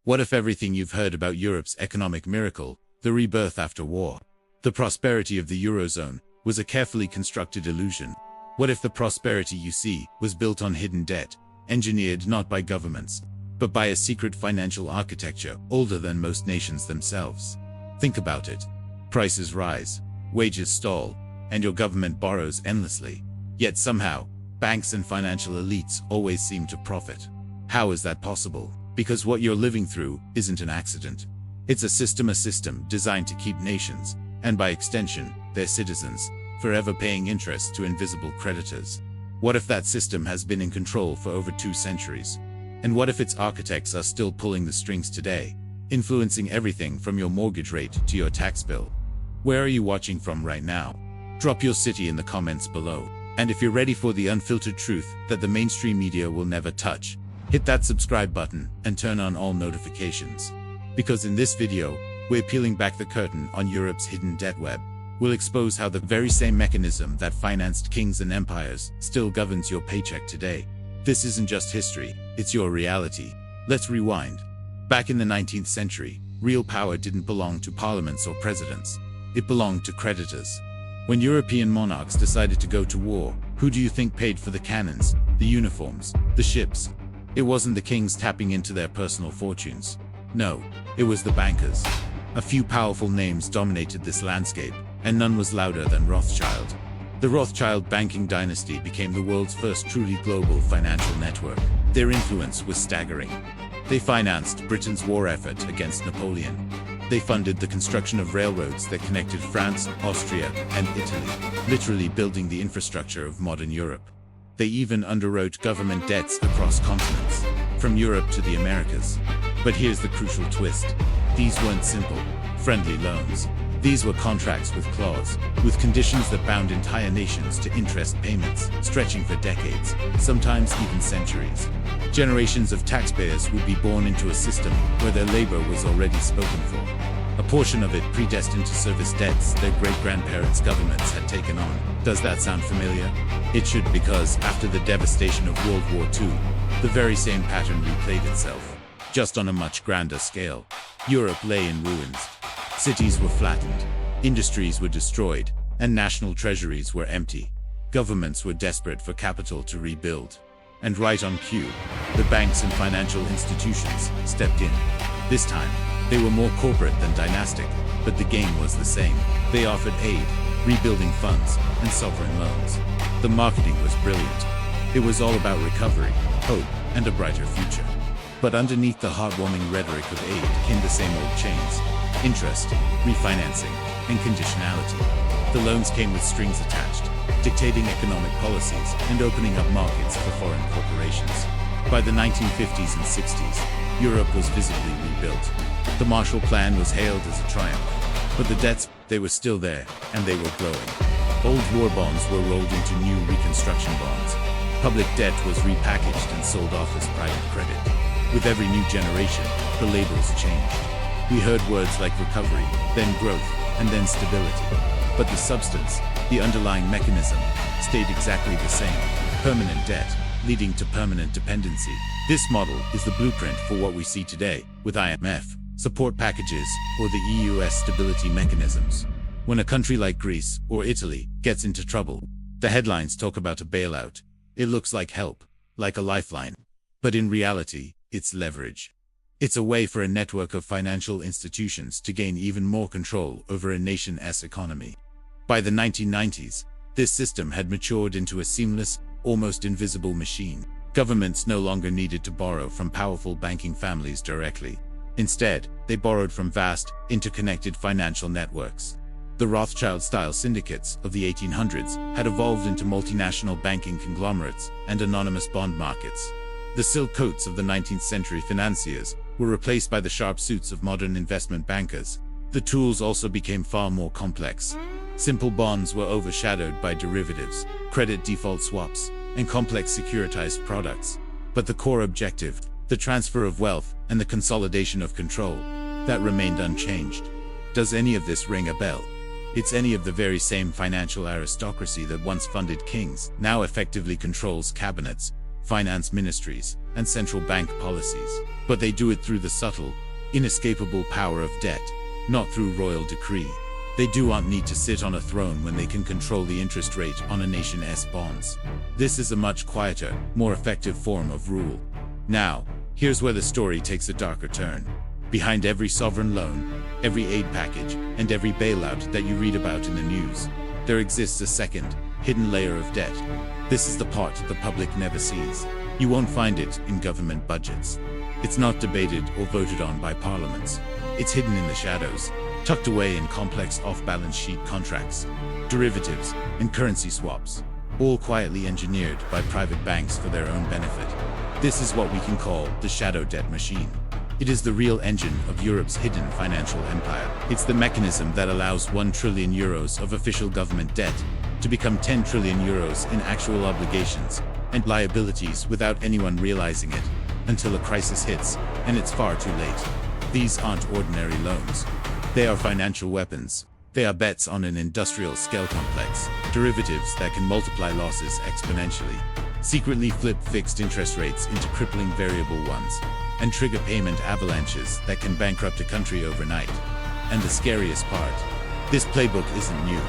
What if everything you've heard about Europe's economic miracle, the rebirth after war, the prosperity of the Eurozone, was a carefully constructed illusion? What if the prosperity you see was built on hidden debt, engineered not by governments, but by a secret financial architecture older than most nations themselves? Think about it. Prices rise, wages stall, and your government borrows endlessly. Yet somehow, banks and financial elites always seem to profit. How is that possible? Because what you're living through isn't an accident. It's a system designed to keep nations, and by extension, their citizens, forever paying interest to invisible creditors. What if that system has been in control for over 2 centuries? And what if its architects are still pulling the strings today, influencing everything from your mortgage rate to your tax bill? Where are you watching from right now? Drop your city in the comments below. And if you're ready for the unfiltered truth that the mainstream media will never touch, hit that subscribe button and turn on all notifications. Because in this video, we're peeling back the curtain on Europe's hidden debt web. We'll expose how the very same mechanism that financed kings and empires still governs your paycheck today. This isn't just history, it's your reality. Let's rewind. Back in the 19th century, real power didn't belong to parliaments or presidents. It belonged to creditors. When European monarchs decided to go to war, who do you think paid for the cannons, the uniforms, the ships? It wasn't the kings tapping into their personal fortunes. No, it was the bankers. A few powerful names dominated this landscape, and none was louder than Rothschild. The Rothschild banking dynasty became the world's first truly global financial network. Their influence was staggering. They financed Britain's war effort against Napoleon. They funded the construction of railroads that connected France, Austria, and Italy, literally building the infrastructure of modern Europe. They even underwrote government debts across continents, from Europe to the Americas. But here's the crucial twist. These weren't simple, friendly loans. These were contracts with clause, with conditions that bound entire nations to interest payments, stretching for decades, sometimes even centuries. Generations of taxpayers would be born into a system where their labor was already spoken for. A portion of it predestined to service debts their great-grandparents' governments had taken on. Does that sound familiar? It should, because after the devastation of World War II, the very same pattern replayed itself, just on a much grander scale. Europe lay in ruins. Cities were flattened, industries were destroyed, and national treasuries were empty. Governments were desperate for capital to rebuild. And right on cue, the banks and financial institutions stepped in. This time, they were more corporate than dynastic, but the game was the same. They offered aid, rebuilding funds, and sovereign loans. The marketing was brilliant. It was all about recovery, hope, and a brighter future. But underneath the heartwarming rhetoric of aid came the same old chains: interest, refinancing, and conditionality. The loans came with strings attached, dictating economic policies and opening up markets for foreign corporations. By the 1950s and 60s, Europe was visibly rebuilt. The Marshall Plan was hailed as a triumph. But the debts, they were still there, and they were growing. Old war bonds were rolled into new reconstruction bonds. Public debt was repackaged and sold off as private credit. With every new generation, the labels changed. We heard words like recovery, then growth, and then stability. But the substance, the underlying mechanism, stayed exactly the same: permanent debt, leading to permanent dependency. This model is the blueprint for what we see today, with IMF support packages or the EU's stability mechanisms. When a country like Greece or Italy gets into trouble, the headlines talk about a bailout. It looks like help, like a lifeline. But in reality, it's leverage. It's a way for a network of financial institutions to gain even more control over a nation's economy. By the 1990s, this system had matured into a seamless, almost invisible machine. Governments no longer needed to borrow from powerful banking families directly. Instead, they borrowed from vast, interconnected financial networks. The Rothschild-style syndicates of the 1800s had evolved into multinational banking conglomerates and anonymous bond markets. The silk coats of the 19th century financiers were replaced by the sharp suits of modern investment bankers. The tools also became far more complex. Simple bonds were overshadowed by derivatives, credit default swaps, and complex securitized products. But the core objective, the transfer of wealth and the consolidation of control, that remained unchanged. Does any of this ring a bell? It's any of the very same financial aristocracy that once funded kings, now effectively controls cabinets, finance ministries, and central bank policies. But they do it through the subtle, inescapable power of debt, not through royal decree. They do not need to sit on a throne when they can control the interest rate on a nation's bonds. This is a much quieter, more effective form of rule. Now, here's where the story takes a darker turn. Behind every sovereign loan, every aid package, and every bailout that you read about in the news, there exists a second, hidden layer of debt. This is the part the public never sees. You won't find it in government budgets. It's not debated or voted on by parliaments. It's hidden in the shadows, tucked away in complex off-balance sheet contracts, derivatives, and currency swaps, all quietly engineered by private banks for their own benefit. This is what we can call the shadow debt machine. It is the real engine of Europe's hidden financial empire. It's the mechanism that allows 1 trillion euros of official government debt to become 10 trillion euros in actual obligations and liabilities without anyone realizing it, until a crisis hits, and it's far too late. These aren't ordinary loans. They are financial weapons. They are bets on an industrial scale complex, derivatives that can multiply losses exponentially, secretly flip fixed interest rates into crippling variable ones, and trigger payment avalanches that can bankrupt a country overnight. And the scariest part, this playbook isn't new.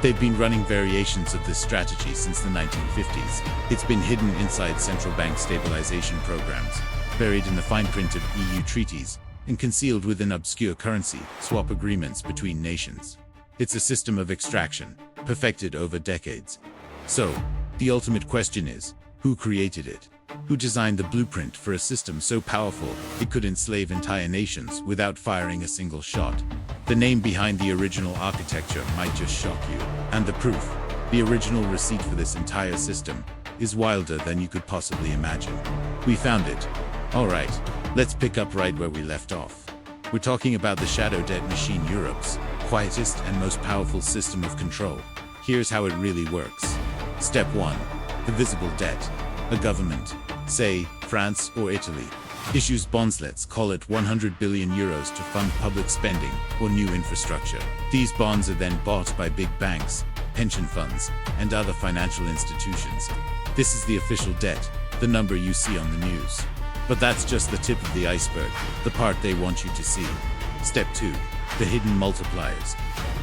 They've been running variations of this strategy since the 1950s. It's been hidden inside central bank stabilization programs, buried in the fine print of EU treaties, and concealed within obscure currency swap agreements between nations. It's a system of extraction, perfected over decades. So, the ultimate question is, who created it? Who designed the blueprint for a system so powerful it could enslave entire nations without firing a single shot? The name behind the original architecture might just shock you. And the proof, the original receipt for this entire system, is wilder than you could possibly imagine. We found it. Alright, let's pick up right where we left off. We're talking about the shadow debt machine, Europe's quietest and most powerful system of control. Here's how it really works. Step 1. The visible debt. A government, say, France or Italy, issues bonds, let's call it 100 billion euros to fund public spending or new infrastructure. These bonds are then bought by big banks, pension funds, and other financial institutions. This is the official debt, the number you see on the news. But that's just the tip of the iceberg, the part they want you to see. Step 2. The hidden multipliers.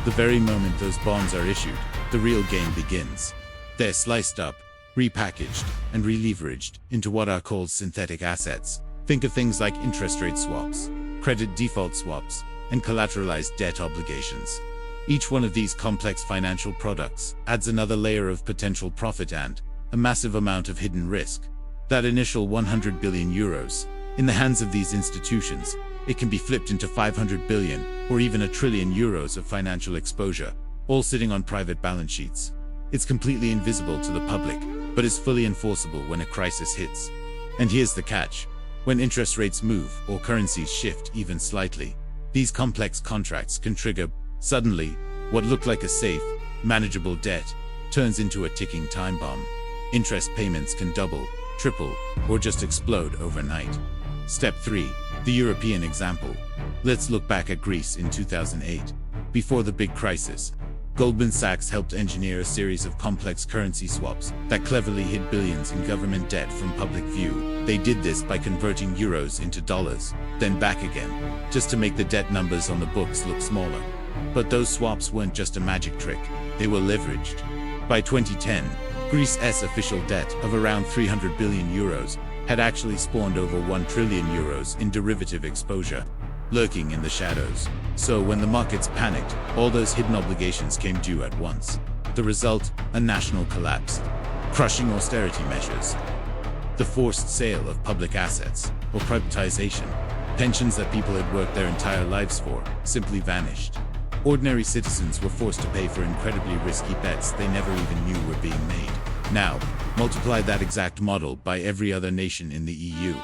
The very moment those bonds are issued, the real game begins. They're sliced up, repackaged, and re-leveraged into what are called synthetic assets. Think of things like interest rate swaps, credit default swaps, and collateralized debt obligations. Each one of these complex financial products adds another layer of potential profit and a massive amount of hidden risk. That initial 100 billion euros, in the hands of these institutions, it can be flipped into 500 billion or even a trillion euros of financial exposure, all sitting on private balance sheets. It's completely invisible to the public, but is fully enforceable when a crisis hits. And here's the catch. When interest rates move or currencies shift even slightly, these complex contracts can trigger, suddenly, what looked like a safe, manageable debt turns into a ticking time bomb. Interest payments can double, triple, or just explode overnight. Step 3. The European example. Let's look back at Greece in 2008. Before the big crisis, Goldman Sachs helped engineer a series of complex currency swaps that cleverly hid billions in government debt from public view. They did this by converting euros into dollars, then back again, just to make the debt numbers on the books look smaller. But those swaps weren't just a magic trick, they were leveraged. By 2010, Greece's official debt of around 300 billion euros had actually spawned over 1 trillion euros in derivative exposure, lurking in the shadows. So when the markets panicked, all those hidden obligations came due at once. The result, a national collapse, crushing austerity measures, the forced sale of public assets, or privatization. Pensions that people had worked their entire lives for simply vanished. Ordinary citizens were forced to pay for incredibly risky bets they never even knew were being made. Now, multiply that exact model by every other nation in the EU,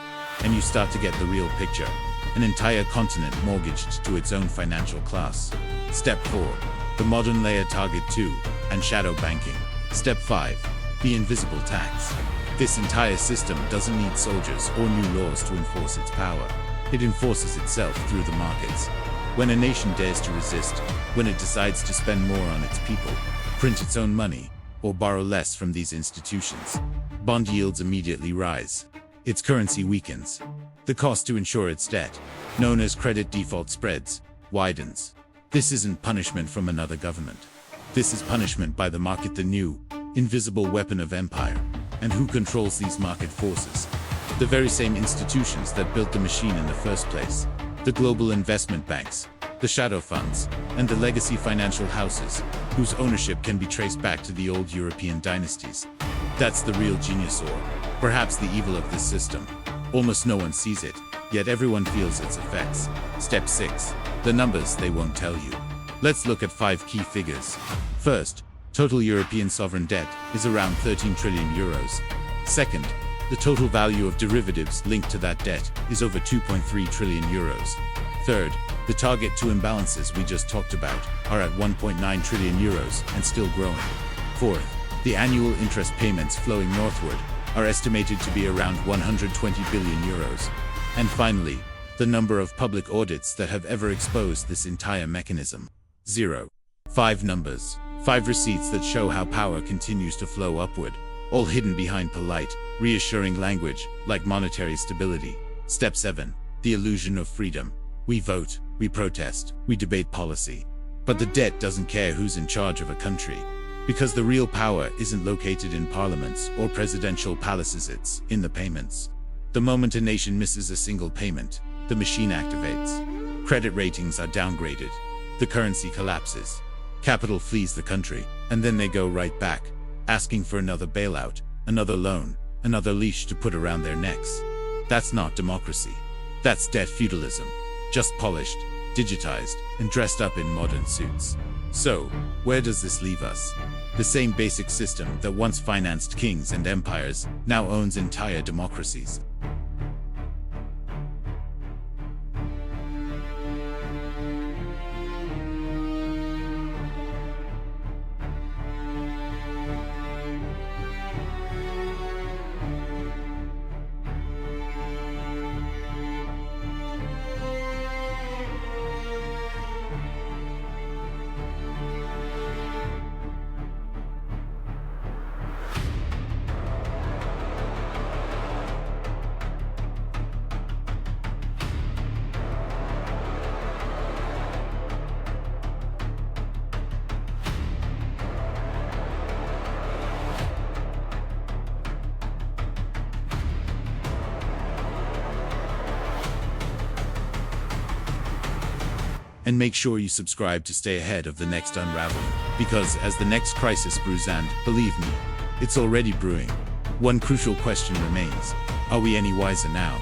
and you start to get the real picture. An entire continent mortgaged to its own financial class. Step 4. The modern layer, target 2, and shadow banking. Step 5. The invisible tax. This entire system doesn't need soldiers or new laws to enforce its power. It enforces itself through the markets. When a nation dares to resist, when it decides to spend more on its people, print its own money, or borrow less from these institutions, Bond yields immediately rise. Its currency weakens. The cost to insure its debt, known as credit default spreads, widens. This isn't punishment from another government. This is punishment by the market, the new, invisible weapon of empire. And who controls these market forces? The very same institutions that built the machine in the first place. The global investment banks, the shadow funds, and the legacy financial houses, whose ownership can be traced back to the old European dynasties. That's the real genius, or perhaps the evil of this system. Almost no one sees it, yet everyone feels its effects. Step 6. The numbers they won't tell you. Let's look at 5 key figures. First, total European sovereign debt is around 13 trillion euros. Second, the total value of derivatives linked to that debt is over 2.3 trillion euros. Third, the target to imbalances we just talked about are at 1.9 trillion euros and still growing. Fourth, the annual interest payments flowing northward are estimated to be around 120 billion euros. And finally, the number of public audits that have ever exposed this entire mechanism. 0. 5 numbers. 5 receipts that show how power continues to flow upward, all hidden behind polite, reassuring language like monetary stability. Step 7. The illusion of freedom. We vote, we protest, we debate policy. But the debt doesn't care who's in charge of a country. Because the real power isn't located in parliaments or presidential palaces, it's in the payments. The moment a nation misses a single payment, the machine activates. Credit ratings are downgraded. The currency collapses. Capital flees the country, and then they go right back, asking for another bailout, another loan, another leash to put around their necks. That's not democracy. That's debt feudalism. Just polished, digitized, and dressed up in modern suits. So, where does this leave us? The same basic system that once financed kings and empires now owns entire democracies. And make sure you subscribe to stay ahead of the next unraveling, because as the next crisis brews, and believe me, it's already brewing, one crucial question remains: are we any wiser now?